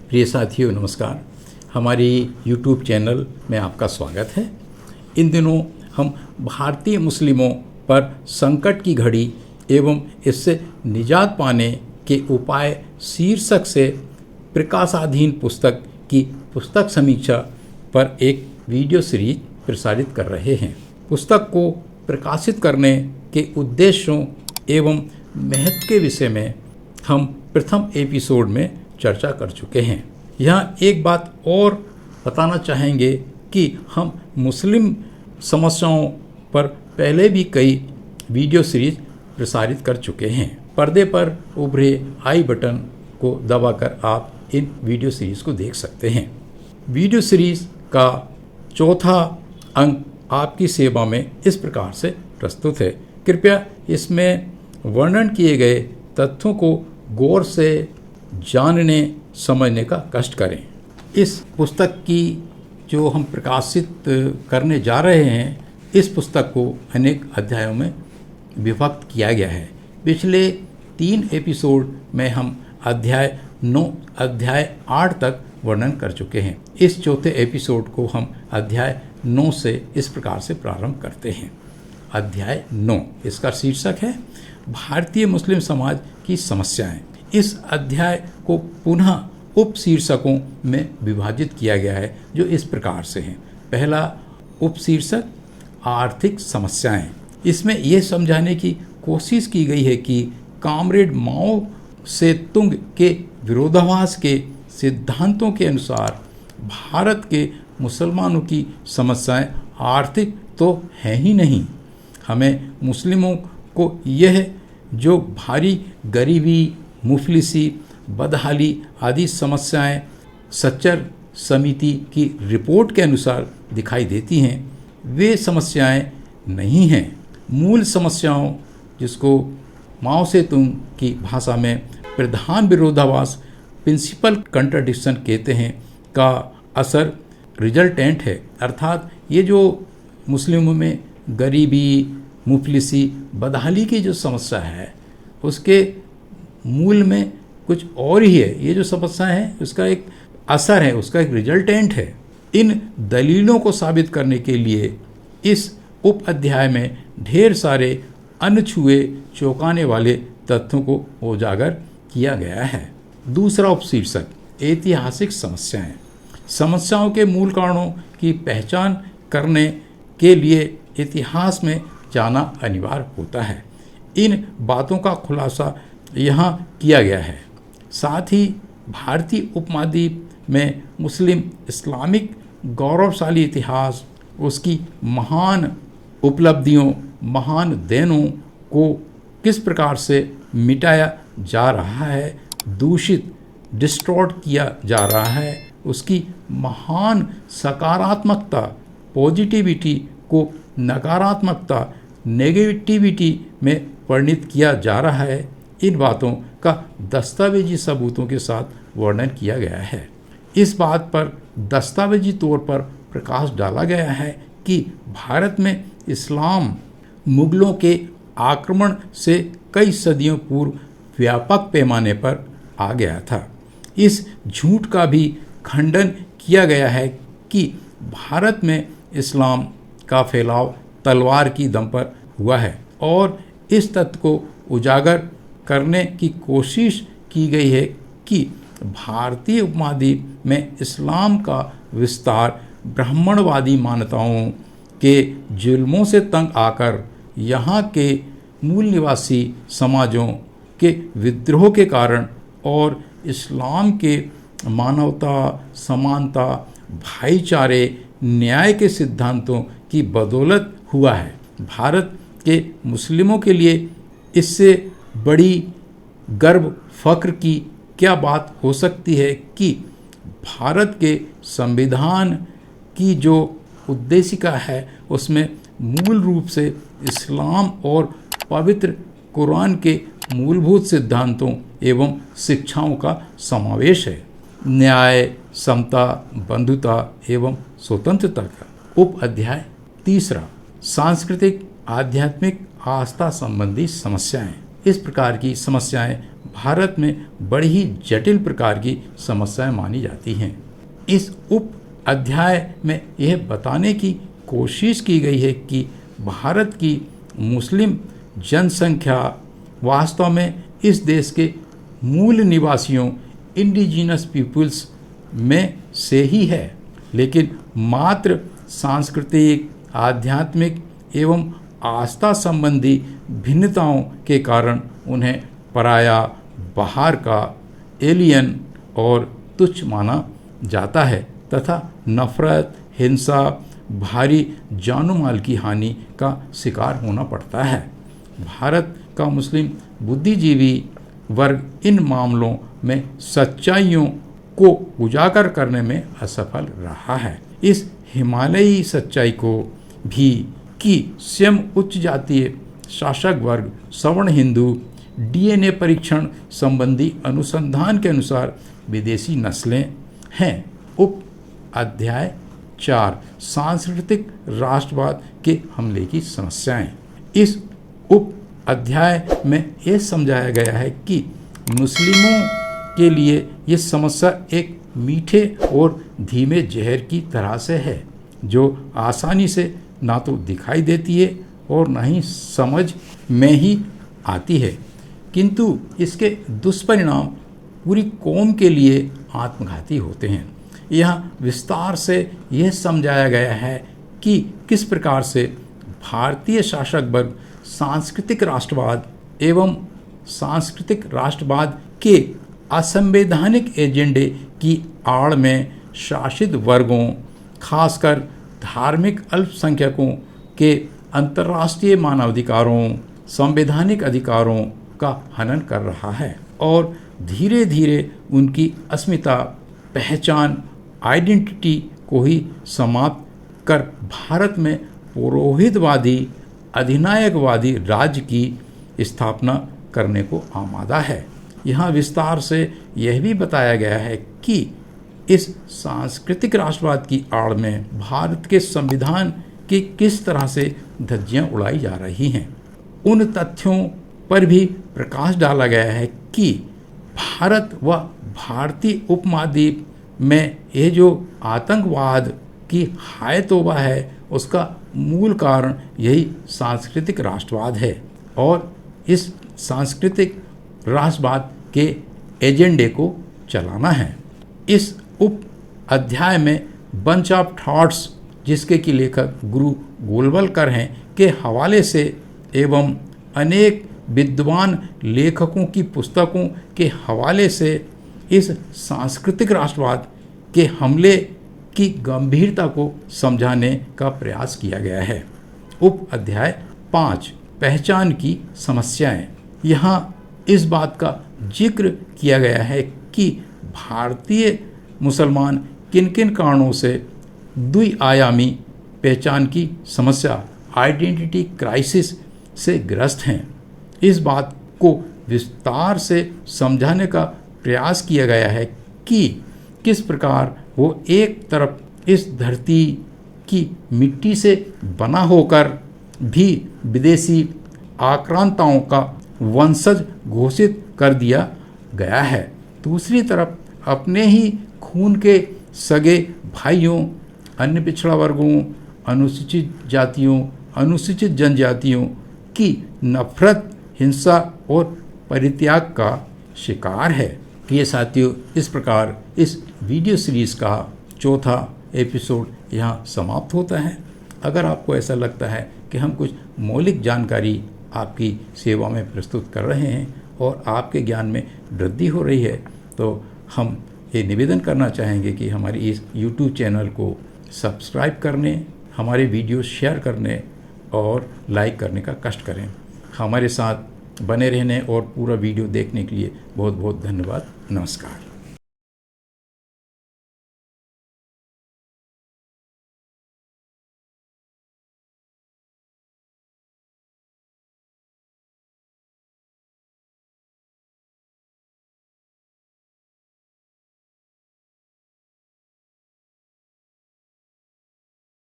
प्रिय साथियों नमस्कार। हमारी YouTube चैनल में आपका स्वागत है। इन दिनों हम भारतीय मुस्लिमों पर संकट की घड़ी एवं इससे निजात पाने के उपाय शीर्षक से प्रकाशाधीन पुस्तक की पुस्तक समीक्षा पर एक वीडियो सीरीज प्रसारित कर रहे हैं। पुस्तक को प्रकाशित करने के उद्देश्यों एवं महत्व के विषय में हम प्रथम एपिसोड में चर्चा कर चुके हैं। यहाँ एक बात और बताना चाहेंगे कि हम मुस्लिम समस्याओं पर पहले भी कई वीडियो सीरीज प्रसारित कर चुके हैं। पर्दे पर उभरे आई बटन को दबाकर आप इन वीडियो सीरीज को देख सकते हैं। वीडियो सीरीज का चौथा अंक आपकी सेवा में इस प्रकार से प्रस्तुत है। कृपया इसमें वर्णन किए गए तथ्यों को गौर से जानने समझने का कष्ट करें। इस पुस्तक की जो हम प्रकाशित करने जा रहे हैं, इस पुस्तक को अनेक अध्यायों में विभक्त किया गया है। पिछले 3 एपिसोड में हम अध्याय 9 अध्याय 8 तक वर्णन कर चुके हैं। इस चौथे एपिसोड को हम अध्याय 9 से इस प्रकार से प्रारंभ करते हैं। अध्याय 9, इसका शीर्षक है भारतीय मुस्लिम समाज की समस्याएं। इस अध्याय को पुनः उप शीर्षकों में विभाजित किया गया है जो इस प्रकार से हैं। पहला उप शीर्षक आर्थिक समस्याएं। इसमें यह समझाने की कोशिश की गई है कि कॉमरेड माओ से तुंग के विरोधाभास के सिद्धांतों के अनुसार भारत के मुसलमानों की समस्याएं आर्थिक तो है ही नहीं। हमें मुस्लिमों को यह जो भारी गरीबी, मुफलिसी, बदहाली आदि समस्याएं सच्चर समिति की रिपोर्ट के अनुसार दिखाई देती हैं, वे समस्याएं नहीं हैं। मूल समस्याओं, जिसको माओ से तुंग की भाषा में प्रधान विरोधाभास प्रिंसिपल कंट्राडिक्शन कहते हैं, का असर रिजल्टेंट है। अर्थात ये जो मुस्लिमों में गरीबी, मुफलिसी, बदहाली की जो समस्या है उसके मूल में कुछ और ही है। ये जो समस्या है उसका एक असर है, उसका एक रिजल्टेंट है। इन दलीलों को साबित करने के लिए इस उप अध्याय में ढेर सारे अनछुए चौंकाने वाले तथ्यों को उजागर किया गया है। दूसरा उपशीर्षक ऐतिहासिक समस्याएं। समस्याओं के मूल कारणों की पहचान करने के लिए इतिहास में जाना अनिवार्य होता है। इन बातों का खुलासा यहाँ किया गया है। साथ ही भारतीय उपमहाद्वीप में मुस्लिम इस्लामिक गौरवशाली इतिहास, उसकी महान उपलब्धियों, महान देनों को किस प्रकार से मिटाया जा रहा है, दूषित, डिस्टॉर्ट किया जा रहा है, उसकी महान सकारात्मकता, पॉजिटिविटी को नकारात्मकता, नेगेटिविटी में परिणित किया जा रहा है। इन बातों का दस्तावेजी सबूतों के साथ वर्णन किया गया है। इस बात पर दस्तावेजी तौर पर प्रकाश डाला गया है कि भारत में इस्लाम मुगलों के आक्रमण से कई सदियों पूर्व व्यापक पैमाने पर आ गया था। इस झूठ का भी खंडन किया गया है कि भारत में इस्लाम का फैलाव तलवार की दम पर हुआ है, और इस तथ्य को उजागर करने की कोशिश की गई है कि भारतीय उपमहाद्वीप में इस्लाम का विस्तार ब्राह्मणवादी मान्यताओं के जुल्मों से तंग आकर यहाँ के मूल निवासी समाजों के विद्रोह के कारण और इस्लाम के मानवता, समानता, भाईचारे, न्याय के सिद्धांतों की बदौलत हुआ है। भारत के मुस्लिमों के लिए इससे बड़ी गर्व, फख्र की क्या बात हो सकती है कि भारत के संविधान की जो उद्देशिका है उसमें मूल रूप से इस्लाम और पवित्र कुरान के मूलभूत सिद्धांतों एवं शिक्षाओं का समावेश है। न्याय, समता, बंधुता एवं स्वतंत्रता का उप अध्याय तीसरा, सांस्कृतिक, आध्यात्मिक, आस्था संबंधी समस्याएं। इस प्रकार की समस्याएं भारत में बड़ी ही जटिल प्रकार की समस्याएं मानी जाती हैं। इस उप अध्याय में यह बताने की कोशिश की गई है कि भारत की मुस्लिम जनसंख्या वास्तव में इस देश के मूल निवासियों इंडिजिनस पीपुल्स में से ही है, लेकिन मात्र सांस्कृतिक, आध्यात्मिक एवं आस्था संबंधी भिन्नताओं के कारण उन्हें पराया, बाहर का, एलियन और तुच्छ माना जाता है तथा नफरत, हिंसा, भारी जानो माल की हानि का शिकार होना पड़ता है। भारत का मुस्लिम बुद्धिजीवी वर्ग इन मामलों में सच्चाइयों को उजागर करने में असफल रहा है। इस हिमालयी सच्चाई को भी कि स्वयं उच्च जातीय शासक वर्ग सवर्ण हिंदू डीएनए परीक्षण संबंधी अनुसंधान के अनुसार विदेशी नस्लें हैं। उप अध्याय 4 सांस्कृतिक राष्ट्रवाद के हमले की समस्याएं। इस उप अध्याय में यह समझाया गया है कि मुस्लिमों के लिए ये समस्या एक मीठे और धीमे जहर की तरह से है, जो आसानी से ना तो दिखाई देती है और ना ही समझ में ही आती है, किंतु इसके दुष्परिणाम पूरी कौम के लिए आत्मघाती होते हैं। यहाँ विस्तार से यह समझाया गया है कि किस प्रकार से भारतीय शासक वर्ग सांस्कृतिक राष्ट्रवाद एवं सांस्कृतिक राष्ट्रवाद के असंवैधानिक एजेंडे की आड़ में शासित वर्गों, खासकर धार्मिक अल्पसंख्यकों के अंतर्राष्ट्रीय मानवाधिकारों, संवैधानिक अधिकारों का हनन कर रहा है और धीरे धीरे उनकी अस्मिता, पहचान, आइडेंटिटी को ही समाप्त कर भारत में पुरोहितवादी, अधिनायकवादी राज्य की स्थापना करने को आमादा है। यहाँ विस्तार से यह भी बताया गया है कि इस सांस्कृतिक राष्ट्रवाद की आड़ में भारत के संविधान की किस तरह से धज्जियाँ उड़ाई जा रही हैं। उन तथ्यों पर भी प्रकाश डाला गया है कि भारत व भारतीय उपमहाद्वीप में ये जो आतंकवाद की हाय तौबा है, उसका मूल कारण यही सांस्कृतिक राष्ट्रवाद है और इस सांस्कृतिक राष्ट्रवाद के एजेंडे को चलाना है। इस उप अध्याय में बंच ऑफ थॉट्स, जिसके की लेखक गुरु गोलवलकर हैं, के हवाले से एवं अनेक विद्वान लेखकों की पुस्तकों के हवाले से इस सांस्कृतिक राष्ट्रवाद के हमले की गंभीरता को समझाने का प्रयास किया गया है। उप अध्याय 5 पहचान की समस्याएं। यहाँ इस बात का जिक्र किया गया है कि भारतीय मुसलमान किन किन कारणों से द्विआयामी पहचान की समस्या, आइडेंटिटी क्राइसिस से ग्रस्त हैं। इस बात को विस्तार से समझाने का प्रयास किया गया है कि किस प्रकार वो एक तरफ इस धरती की मिट्टी से बना होकर भी विदेशी आक्रांताओं का वंशज घोषित कर दिया गया है, दूसरी तरफ अपने ही खून के सगे भाइयों, अन्य पिछड़ा वर्गों, अनुसूचित जातियों, अनुसूचित जनजातियों की नफरत, हिंसा और परित्याग का शिकार है। प्रिय साथियों, इस प्रकार इस वीडियो सीरीज़ का चौथा एपिसोड यहाँ समाप्त होता है। अगर आपको ऐसा लगता है कि हम कुछ मौलिक जानकारी आपकी सेवा में प्रस्तुत कर रहे हैं और आपके ज्ञान में वृद्धि हो रही है, तो हम ये निवेदन करना चाहेंगे कि हमारी इस YouTube चैनल को सब्सक्राइब करने, हमारे वीडियो शेयर करने और लाइक करने का कष्ट करें। हमारे साथ बने रहने और पूरा वीडियो देखने के लिए बहुत बहुत धन्यवाद। नमस्कार।